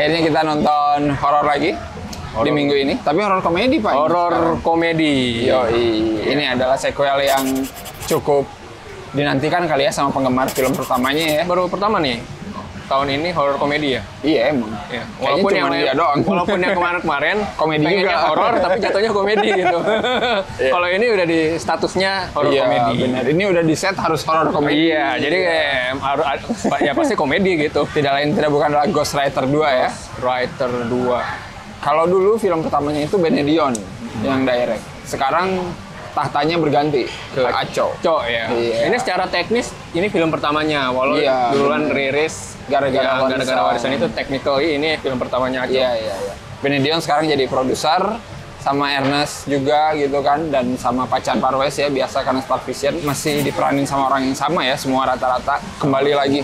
Akhirnya kita nonton horor lagi di minggu ini. Tapi horor komedi, Pak. Horor komedi. Yoi. Ini adalah sequel yang cukup dinantikan kali ya sama penggemar film pertamanya ya. Baru pertama nih tahun ini horor komedi ya. Iya emang. Ya. Walaupun yang dia doang. Walaupun yang kemarin-kemarin komedi juga horor tapi jatuhnya komedi gitu. Kalau ini udah di statusnya horor komedi. Iya benar. Ini udah di set harus horor komedi. Iya, jadi harus ya pasti komedi gitu. Tidak lain tidak bukan adalah Ghost Rider 2 ya. Rider 2. Kalau dulu film pertamanya itu Benedion yang direct. Sekarang tahtanya berganti ke Aco. Ya. Iya. Ini secara teknis ini film pertamanya. Walau duluan rilis gara-gara warisan itu technically ini film pertamanya Aco. Iya. Benedion sekarang jadi produser sama Ernest juga gitu kan, dan sama Pacan Parwes ya, biasa karena Star Vision masih diperanin sama orang yang sama ya, semua rata-rata kembali lagi.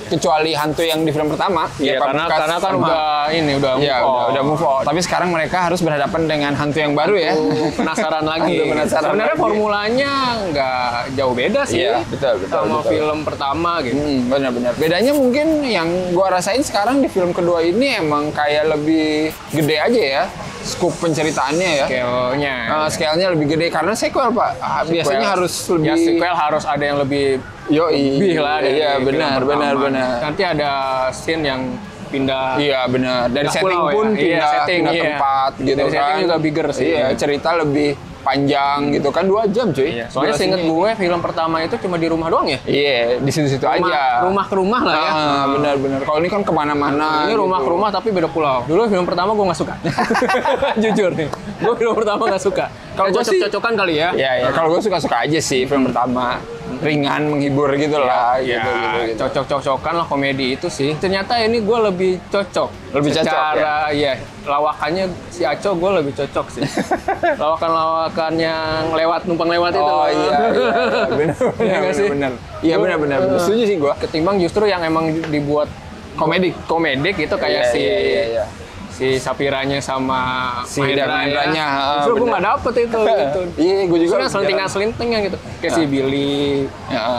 Kecuali hantu yang di film pertama, ya karena kan udah move on. Tapi sekarang mereka harus berhadapan dengan hantu yang baru ya. Penasaran lagi. Sebenarnya formulanya nggak jauh beda sih. Iya, betul. Sama film pertama gitu. Benar-benar. Bedanya mungkin yang gua rasain sekarang di film kedua ini emang kayak lebih gede aja ya. Scoop penceritaannya ya. Scale-nya lebih gede karena sequel, Pak. Biasanya harus lebih. Ya sequel harus ada yang lebih lebih lah. Iya, benar. Nanti ada scene yang pindah. Iya, benar. Dari setting pun pindah tempat gitu kan. Dari setting juga bigger sih. Iya, cerita lebih panjang gitu kan, 2 jam cuy. Iya. Soalnya seinget gue film pertama itu cuma di rumah doang ya. Iya, di situ-situ aja. Rumah ke rumah lah ya. Benar. Kalau ini kan kemana-mana. Ini rumah ke rumah tapi beda pulau. Dulu film pertama gue nggak suka. Jujur nih, gue film pertama nggak suka. Kalau cocok-cocokan kali ya. Iya. Kalau gue suka-suka aja sih film pertama. Ringan, menghibur gitu lah. Gitu. Cocok-cocokan lah komedi itu sih. Ternyata ini gue lebih cocok. Secara lawakannya si Aco gue lebih cocok sih. Lawakan-lawakannya numpang lewat itu. Benar. Iya benar. Setuju sih gue. Ketimbang justru yang emang dibuat komedik gitu kayak si Sapiranya sama si Mahendranya. Justru gue nggak dapet itu. Iya, gue juga. Selentingan gitu. Kayak si Billy.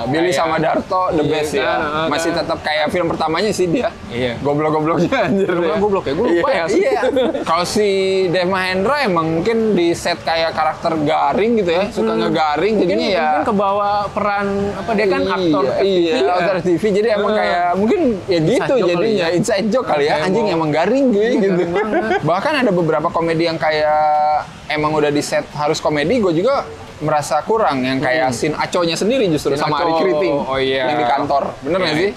Billy sama Darto the best ya. Masih tetap kayak film pertamanya sih dia. Iya. Goblok-gobloknya anjir. Goblok ya, gue lupa ya. Iya. Kalau si Dev Mahendra emang mungkin di set kayak karakter garing gitu ya. Suka ngegaring jadinya ya. Mungkin kebawa peran dia kan aktor TV. Iya, aktor TV. Jadi emang kayak mungkin ya gitu jadinya. Inside joke kali ya. Anjing emang garing gitu. Bahkan ada beberapa komedi yang kayak emang udah di set harus komedi, gue juga merasa kurang yang kayak scene Aco-nya sendiri justru sama Ari Kriting yang di kantor. Bener nggak sih?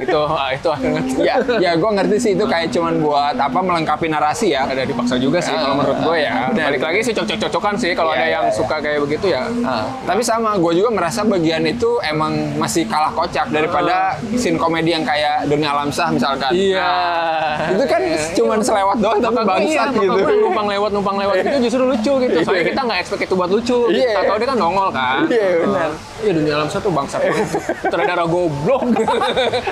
Itu aku ngerti. Ya gue ngerti sih itu kayak cuman buat melengkapi narasi ya. Ada dipaksa juga sih kalau menurut gue ya. Balik lagi sih cocok-cocokan sih kalau ada yang suka kayak begitu ya. Tapi sama gue juga merasa bagian itu emang masih kalah kocak daripada scene komedi yang kayak Dunia Alamsah misalkan. Iya. Itu kan cuman selewat doang tapi bangsat gitu. Numpang lewat gitu justru lucu gitu. Soalnya kita nggak expect itu buat lucu. Tahu dia kan nongol kan. Iya benar. Iya Dunia Alamsah tuh bangsat. Sutradara goblok.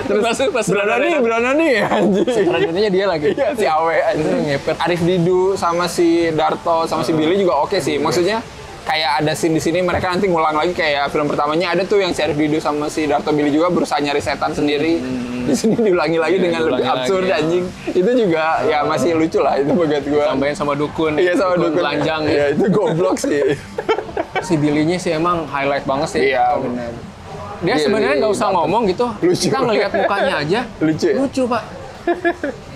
Terus pas Berana nih anjing. Sutradaranya dia lagi. Iya, si Awe anjing ngepet. Arif Didu sama si Darto sama si Billy juga oke sih. Maksudnya kayak ada scene di sini mereka nanti ngulang lagi kayak film pertamanya, ada tuh yang si Arif Didu sama si Darto Billy juga berusaha nyari setan sendiri. Di sini diulangi lagi dengan lebih absurd anjing. Itu juga ya masih lucu lah itu buat gua. Tambahin sama dukun. Iya sama dukun telanjang. Iya itu goblok sih. Si Billy-nya sih emang highlight banget sih. Iya benar. Dia sebenarnya nggak usah ngomong gitu. Lucu. Kita ngelihat mukanya aja. Lucu, Pak.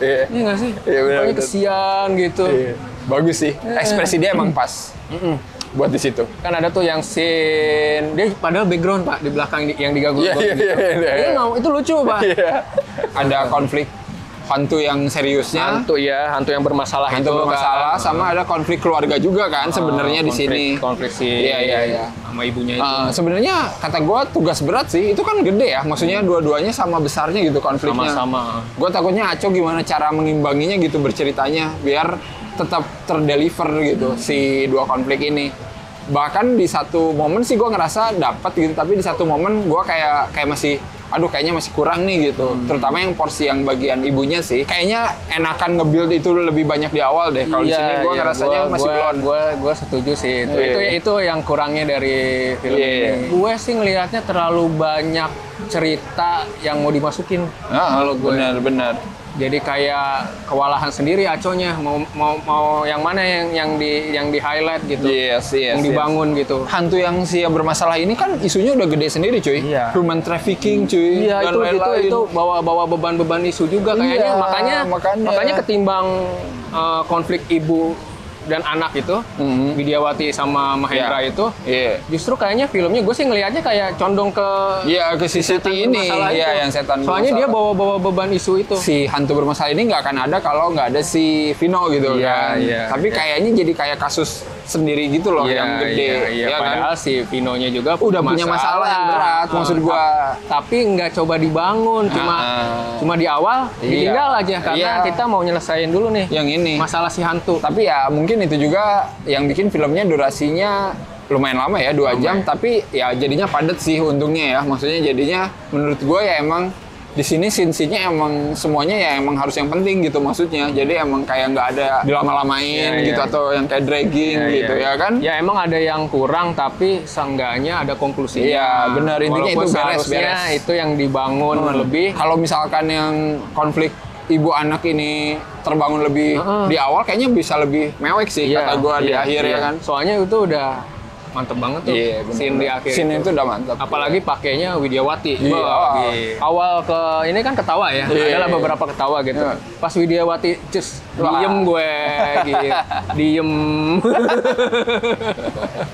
Iya nggak sih? Iya benar. Mukanya kesian gitu. Iya. Bagus sih. Ekspresi dia emang pas. Buat di situ. Kan ada tuh yang scene dia padahal background Pak di belakang yang diganggu. Iya. Itu lucu Pak. Iya. Ada konflik hantu yang seriusnya. Hantu yang bermasalah hantu bermasalah kan. Sama ada konflik keluarga juga kan sebenarnya di sini. Konflik si sama ibunya itu. Sebenarnya kata gue tugas berat sih. Itu kan gede ya. Maksudnya dua-duanya sama besarnya gitu konfliknya. Sama-sama. Gue takutnya Aco gimana cara mengimbanginya gitu berceritanya biar tetap terdeliver gitu si dua konflik ini. Bahkan di satu momen sih gue ngerasa dapat gitu, tapi di satu momen gue kayak masih kayaknya masih kurang nih gitu. Terutama yang porsi yang bagian ibunya sih kayaknya enakan nge-build itu lebih banyak di awal deh. Kalau di sini gue ngerasanya masih belum. Gue setuju sih itu yang kurangnya dari film ini. Gue sih ngelihatnya terlalu banyak cerita yang mau dimasukin. Kalau gue benar. jadi kayak kewalahan sendiri Aco-nya mau yang mana yang di highlight gitu. Yes, yang dibangun gitu. Hantu yang si yang bermasalah ini kan isunya udah gede sendiri cuy. Iya. Human trafficking cuy. Iya, dan itu lain-lain. itu bawa beban isu juga kayaknya. Iya, Makanya ketimbang konflik ibu dan anak itu, Widyawati sama Mahendra itu, justru kayaknya filmnya gue sih ngelihatnya kayak condong ke ke si Siti ini, yang setan. Soalnya dia bawa beban isu itu. Si hantu bermasalah ini nggak akan ada kalau nggak ada si Vino gitu kan. Tapi kayaknya jadi kayak kasus sendiri gitu loh yang gede. Iya, padahal kan? Si Vino-nya juga udah punya masalah yang berat, maksud gua. Tapi nggak coba dibangun, cuma di awal ditinggal aja karena kita mau nyelesain dulu nih yang ini masalah si hantu. Tapi ya mungkin itu juga yang bikin filmnya durasinya lumayan lama ya, 2 jam, tapi ya jadinya padat sih untungnya ya. Maksudnya jadinya menurut gue ya emang di sini scene-nya emang semuanya ya emang harus yang penting gitu maksudnya. Jadi emang kayak nggak ada dilama-lamain gitu atau yang kayak dragging gitu ya kan. Ya emang ada yang kurang tapi seenggaknya ada konklusinya. Iya benar, intinya itu beres. Itu yang dibangun lebih. Kalau misalkan yang konflik ibu anak ini terbangun lebih di awal kayaknya bisa lebih mewek sih kata gue di akhir ya kan. Soalnya itu udah mantep banget tuh scene di akhir. Scene itu udah mantap. Apalagi pakainya Widyawati. Awal ke ini kan ketawa ya. Adalah beberapa ketawa gitu. Pas Widyawati diem gue gitu. Diem.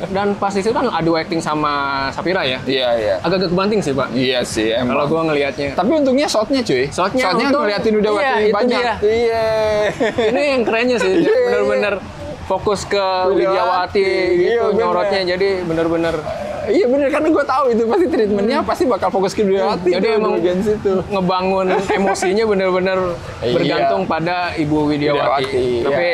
Dan pas itu kan adu acting sama Safira ya. Iya. Agak kebanting sih, Pak. Iya sih emang. Kalau gue ngelihatnya. Tapi untungnya shotnya cuy. Shotnya ngeliatin Widyawati banyak. Iya. Ini yang kerennya sih. Bener-bener fokus ke Widyawati gitu nyorotnya, jadi bener-bener iya bener, karena gue tahu itu pasti treatmentnya pasti bakal fokus ke Widyawati. Jadi emang ngebangun emosinya bener-bener bergantung pada Ibu Widyawati. Tapi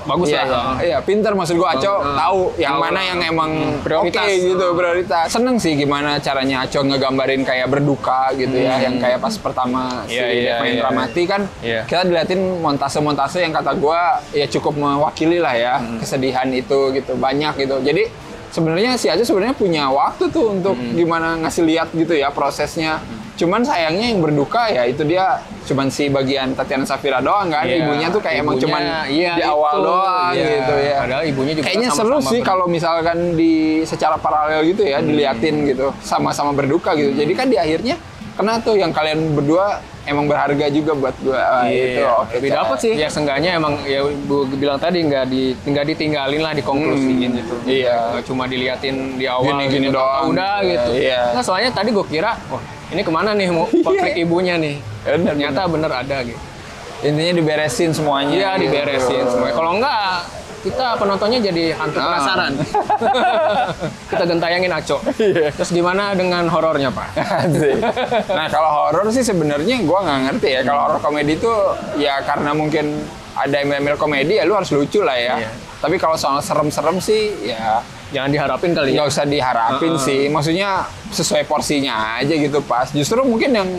bagus lah. Iya, pinter maksud gue. Aco tahu yang mana yang emang prioritas gitu, prioritas. Seneng sih gimana caranya Aco ngegambarin kayak berduka gitu ya, yang kayak pas pertama si Mahendra mati kan, kita diliatin montase-montase yang kata gue ya cukup mewakili lah ya kesedihan itu gitu, banyak gitu. Jadi sebenarnya si Aco sebenarnya punya waktu tuh untuk gimana ngasih lihat gitu ya prosesnya. Cuman sayangnya yang berduka ya itu dia cuman si bagian Tatiana Safira doang kan. Ibunya tuh kayak emang cuman di awal doang gitu ya. Padahal ibunya juga kayaknya seru sih kalau misalkan di secara paralel gitu ya diliatin gitu sama-sama berduka gitu. Jadi kan di akhirnya kena tuh yang kalian berdua emang berharga juga buat gua. Itu lebih dapat sih. Ya seenggaknya emang ya Bu bilang tadi nggak ditinggalin lah, dikonklusiin gitu. Iya. Cuma diliatin di awal gini gitu, doang. Udah gitu. Nah, soalnya tadi gua kira, ini kemana nih mau konflik ibunya nih? Ternyata bener ada gitu. Intinya diberesin semuanya. Iya, diberesin semuanya. Kalau enggak, kita penontonnya jadi hantu penasaran. Kita gentayangin Aco. Terus gimana dengan horornya, Pak? Nah, kalau horor sih sebenarnya gue nggak ngerti ya. Kalau horor komedi itu ya karena mungkin ada embel-embel komedi ya lu harus lucu lah ya. Tapi kalau soal serem-serem sih ya jangan diharapin kali ya. Nggak usah diharapin sih. Maksudnya sesuai porsinya aja gitu pas. Justru mungkin yang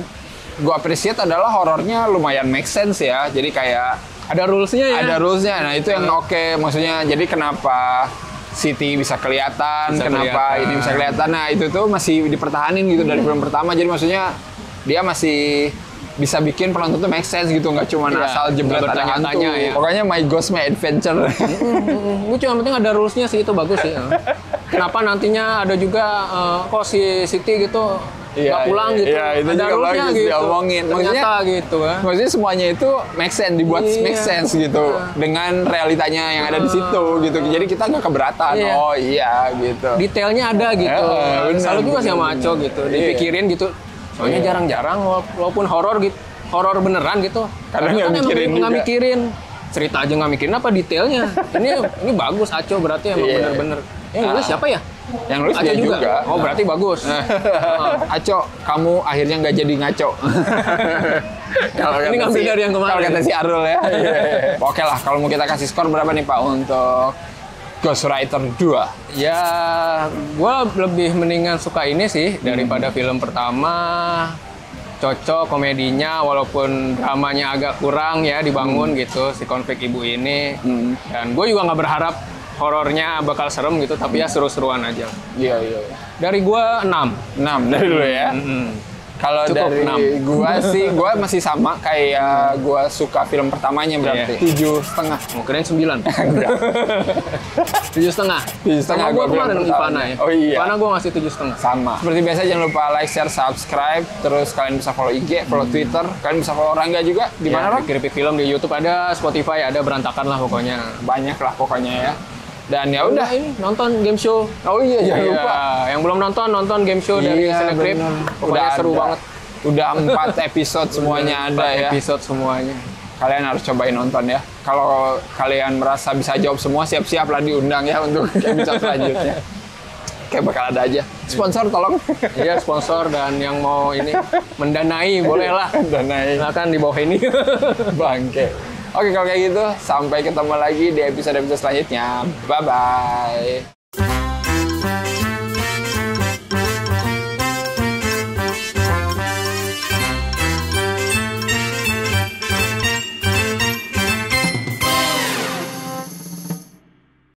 gue appreciate adalah horornya lumayan make sense ya. Jadi kayak ada rules-nya ya? Ada rules-nya. Nah, itu yang oke. Maksudnya, jadi kenapa Siti bisa kelihatan, ini bisa kelihatan. Nah, itu tuh masih dipertahanin gitu dari film pertama. Jadi maksudnya, dia masih bisa bikin penonton tuh make sense gitu. Nggak cuma asal jebret ada hantu. Ya. Pokoknya My Ghost My Adventure. Lucu, yang penting ada rules-nya sih, itu bagus sih. Kenapa nantinya ada juga, kok si Siti gitu nggak pulang gitu. Iya, itu ada juga bagus gitu. Diomongin. Maksudnya gitu kan. Maksudnya semuanya itu make sense, dibuat make sense gitu. Dengan realitanya yang ada di situ gitu. Jadi kita nggak keberatan. Oh iya gitu. Detailnya ada gitu. Selalu juga sih sama Aco gitu. Dipikirin gitu. Soalnya jarang-jarang walaupun horor gitu. Horor beneran gitu. Kadang nggak mikirin. Cerita aja nggak mikirin apa detailnya. Ini bagus Aco berarti emang bener-bener. Nulis siapa ya? Yang nulis dia juga. Oh, berarti bagus. Aco, kamu akhirnya nggak jadi ngaco. Kalau ini ngambil dari yang kemarin. Kalau kata si Arul ya. Oke lah, kalau mau kita kasih skor berapa nih Pak untuk Ghostwriter 2? Ya, gue lebih mendingan suka ini sih daripada film pertama. Cocok komedinya, walaupun dramanya agak kurang ya dibangun gitu si konflik ibu ini. Dan gue juga nggak berharap horornya bakal serem gitu, tapi ya seru-seruan aja. Iya. Dari gua 6. 6 dari dulu ya. Kalau Cukup, dari 6. gua sih, gua masih sama kayak gua suka film pertamanya berarti. Iya. 7,5. Mau keren 9. 7,5. 7,5 Sama gua gue bilang kemarin pertama. Ivana ya. Oh iya. Ivana gue ngasih 7,5. Sama. Seperti biasa jangan lupa like, share, subscribe. Terus kalian bisa follow IG, follow Twitter. Kalian bisa follow Rangga juga. Di mana, Ron? Ripik Film di YouTube ada, Spotify ada, berantakan lah pokoknya. Banyak lah pokoknya ya. Dan ya udah. Ini nonton game show. Oh iya, jangan Iya, lupa. yang belum nonton game show dari Iya, Cinegrip. bener. Pokoknya Udah seru ada. banget. Udah 4 episode semuanya ada ya. Episode semuanya. Kalian harus cobain nonton ya. Kalau kalian merasa bisa jawab semua, siap-siap lah diundang ya untuk episode selanjutnya. Kayak bakal ada aja. Sponsor tolong. Iya, sponsor dan yang mau ini mendanai boleh lah. Danai. Silakan di bawah ini. Bangke. Oke, kalau kayak gitu, sampai ketemu lagi di episode-episode selanjutnya. Bye-bye.